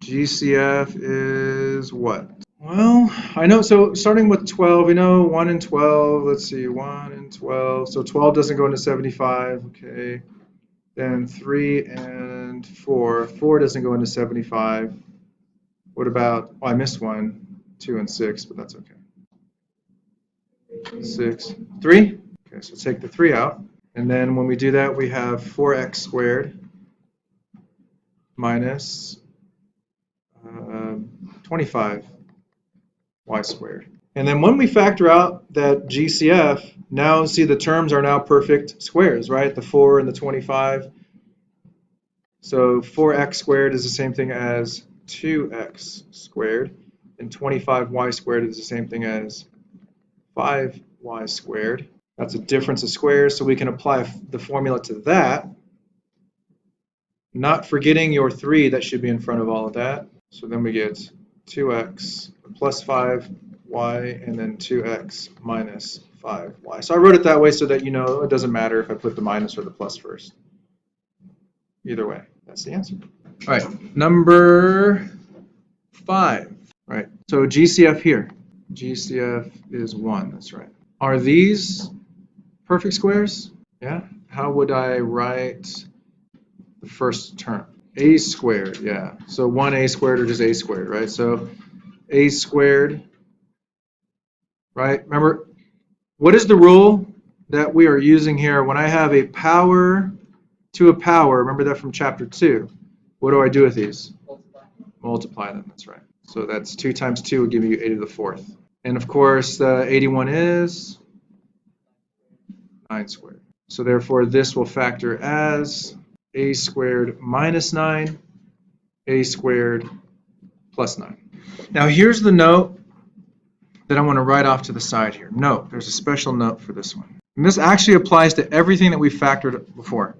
GCF is what? Well, I know, so starting with 12, we know 1 and 12, let's see, 1 and 12, so 12 doesn't go into 75, okay. Then 3 and 4, 4 doesn't go into 75. What about, oh, I missed 1, 2 and 6, but that's okay. 6, 3, okay, so take the 3 out. And then when we do that, we have 4x squared minus 25y squared. And then when we factor out that GCF, now see the terms are now perfect squares, right? The 4 and the 25. So 4x squared is the same thing as 2x squared, and 25y squared is the same thing as 5y squared. That's a difference of squares, so we can apply the formula to that. Not forgetting your 3 that should be in front of all of that. So then we get 2x plus 5y and then 2x minus 5y. So I wrote it that way so that you know it doesn't matter if I put the minus or the plus first. Either way, that's the answer. All right, number 5. Right, so GCF here. GCF is 1, that's right. Are these perfect squares? Yeah. How would I write the first term? A squared, yeah. So 1a squared or just a squared, right? So a squared, right? Remember, what is the rule that we are using here? When I have a power to a power, remember that from chapter 2. What do I do with these? Multiply them, that's right. So that's 2 times 2 will give you 8 to the 4th. And of course, 81 is 9 squared. So therefore, this will factor as a squared minus 9, a squared plus 9. Now here's the note that I want to write off to the side here. Note, there's a special note for this one. And this actually applies to everything that we factored before,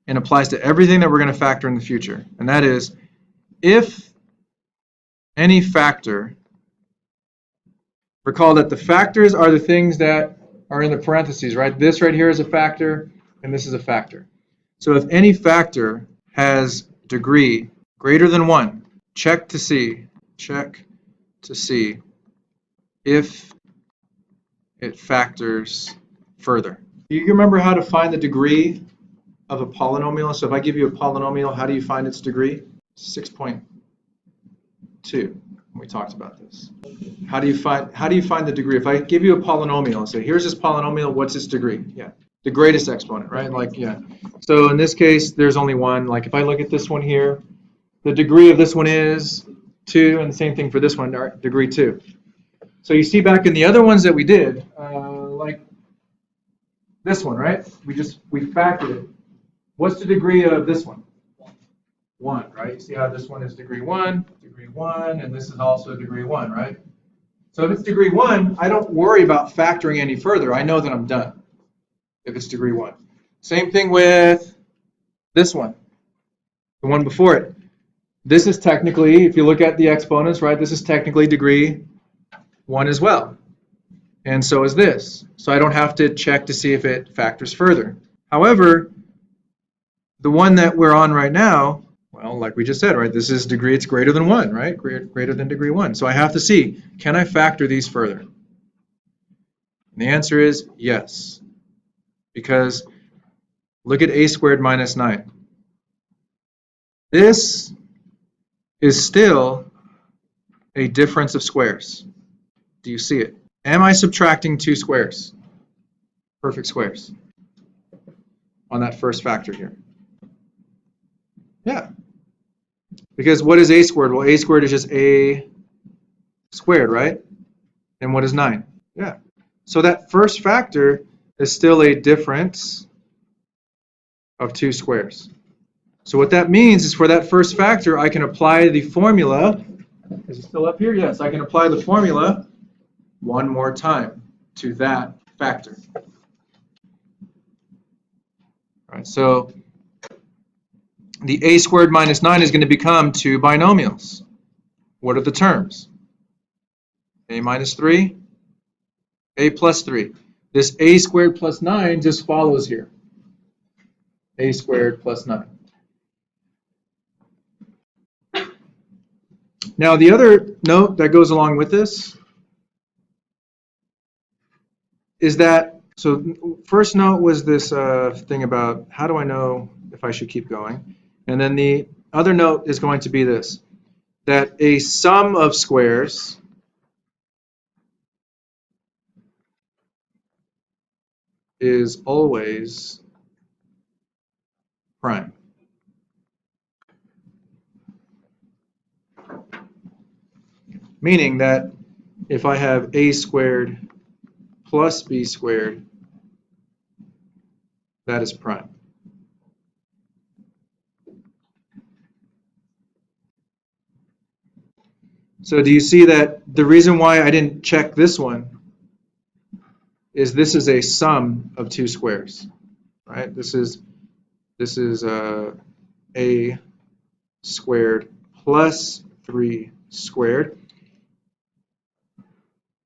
and applies to everything that we're going to factor in the future. And that is, if any factor, recall that the factors are the things that are in the parentheses, right? This right here is a factor, and this is a factor. So if any factor has degree greater than 1, check to see if it factors further. Do you remember how to find the degree of a polynomial? So if I give you a polynomial, how do you find its degree? 6.2. We talked about this. How do you find the degree? If I give you a polynomial and say, here's this polynomial, what's its degree? Yeah. The greatest exponent, right? Like, yeah. So in this case, there's only one. Like if I look at this one here, the degree of this one is 2, and the same thing for this one, degree 2. So you see back in the other ones that we did, like this one, right? We factored it. What's the degree of this one? 1, right? You see how this one is degree 1, and this is also degree 1, right? So if it's degree 1, I don't worry about factoring any further. I know that I'm done if it's degree 1. Same thing with this one, the one before it. This is technically, if you look at the exponents, right, this is technically degree 1 as well. And so is this. So I don't have to check to see if it factors further. However, the one that we're on right now, well, like we just said, right, this is degree, it's greater than 1, right? Greater than degree 1. So I have to see, can I factor these further? And the answer is yes. Because look at a squared minus 9. This is still a difference of squares. Do you see it? Am I subtracting 2 squares? Perfect squares on that first factor here. Yeah. Because what is a squared? Well, a squared is just a squared, right? And what is 9? Yeah. So that first factor is still a difference of 2 squares. So what that means is for that first factor, I can apply the formula. Is it still up here? Yes, I can apply the formula one more time to that factor. All right, so the a squared minus 9 is going to become 2 binomials. What are the terms? A minus 3, a plus 3. This a squared plus 9 just follows here. A squared plus 9. Now the other note that goes along with this is that, so first note was this thing about how do I know if I should keep going? And then the other note is going to be this, that a sum of squares is always prime. Meaning that if I have a squared plus b squared, that is prime. So do you see that the reason why I didn't check this one is this is a sum of two squares, right? This is a squared plus 3 squared.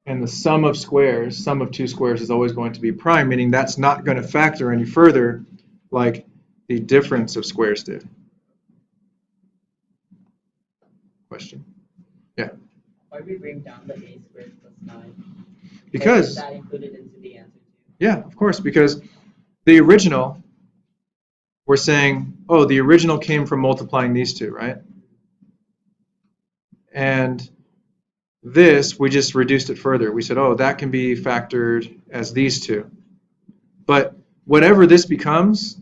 And the sum of squares, sum of two squares is always going to be prime, meaning that's not going to factor any further like the difference of squares did. Question? Yeah. Why we bring down the a squared plus 9? Because is that included into the answer too? Yeah, of course, because the original, we're saying, oh, the original came from multiplying these two, right? And this, we just reduced it further. We said, oh, that can be factored as these two. But whatever this becomes,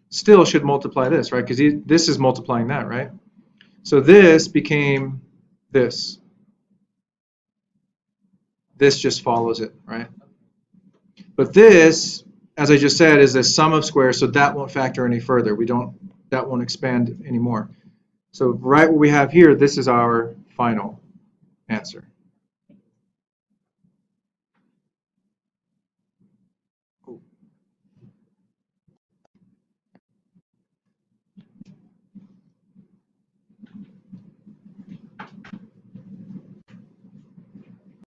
still should multiply this, right? Because this is multiplying that, right? So this became this. This just follows it, right? But this, as I just said, is a sum of squares, so that won't factor any further. That won't expand anymore. So right what we have here, this is our final answer.